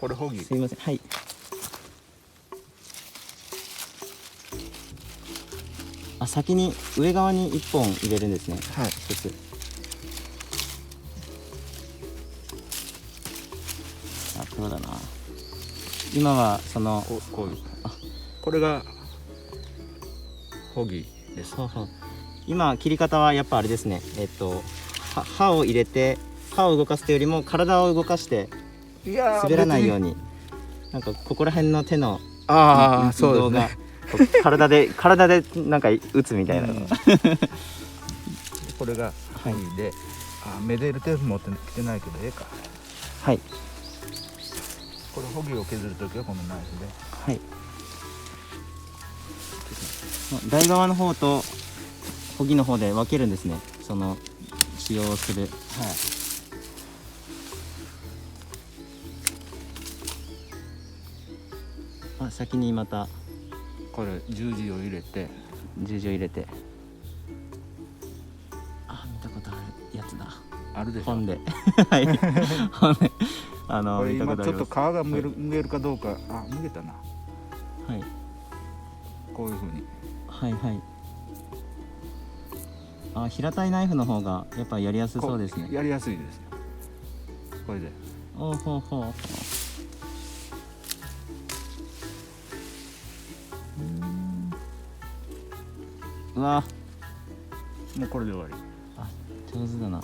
これホギ。すいません。はい。あ、先に上側に1本入れるんですね。はい。一つ。あ、そうだな。今はそのこういう。これがホギです。はは今切り方はやっぱあれですね。刃を入れて刃を動かすというよりも体を動かしていや滑らないように、なんかここら辺の手のああ、移動がそうですね。こう体でなんか打つみたいなの、これがホギで、メデルテープ持ってきてないけどええか。はいこれホギを削るときはこのナイフで。はい台側の方とホギの方で分けるんですね。その使用する。はい。先にまたこれ十字を入れて。十字を入れて、見たことあるやつだ。あるでしょ。本ではい本でこれ見た今ちょっと皮ことあります。がむけるかどうか。むけたな。はいこういう風に。はいはい。平たいナイフの方がやっぱやりやすそうですね。やりやすいですよ。これで。おほうほう。うわもうこれで終わり。上手だな。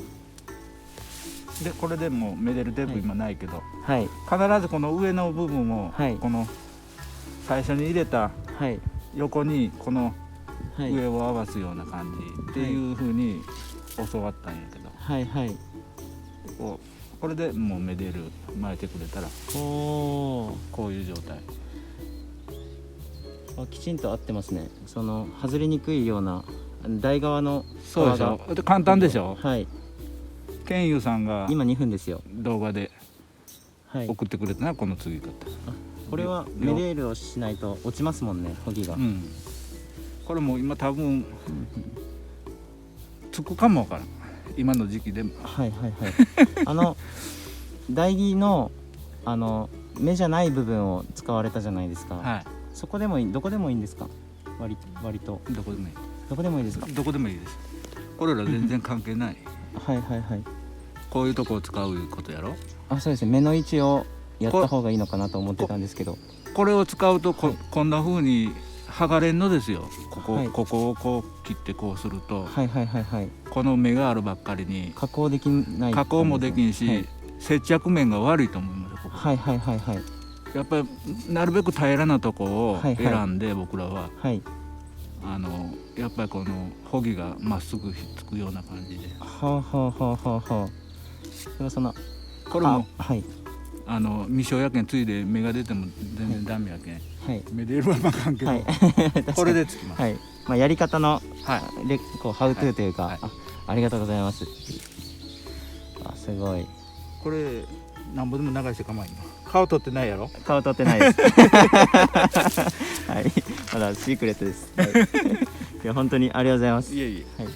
でこれでもうメデルテープ今ないけど、はい必ずこの上の部分を、はいこの最初に入れたはい横にこのはい上を合わすような感じっていう風に教わったんやけど、はいはいこれでもうメデル巻いてくれたらおおこういう状態。きちんと合ってますね。その外れにくいような台側のそうでしょ。で簡単でしょ。はいケンユーさんが今2分ですよ。動画ではい送ってくれたな、この継ぎ方。これはメデールをしないと落ちますもんね、ホギが。これも今多分つくかもわからん、今の時期でも。はいはいはい台木の目じゃない部分を使われたじゃないですか。はそこでもいい、どこでもいいんですか。割とい、どこでもいい。どこでもいいですか。どこでもいいです。これら全然関係ないはいはいはい。こういうとこを使うことやろ。そうですね。目の位置をやった方がいいのかなと思ってたんですけど。これを使うとはいこんな風に剥がれんのですよ。はいここをこう切ってこうすると、はいはいはいはい。この目があるばっかりに加工できない。加工もできんし、はい接着面が悪いと思いますよ。ここはいはいはいはいやっぱりなるべく平らなとこをはいはい選んで、僕らははい。やっぱりこのホギがまっすぐひっつくような感じで。はあはあはあはあはあ。それはそのこれもはい未生やけんついで芽が出ても全然ダメやけん、はい芽出るはまかんけど、はいこれでつきます。はい。やり方のはいこうハウトゥーというか、はいありがとうございます。すごい。これなんぼでも流して構いんの。顔取ってないやろ。顔取ってないです。はい。まだシークレットです。はい、いや本当にありがとうございます。いえいえ。はい。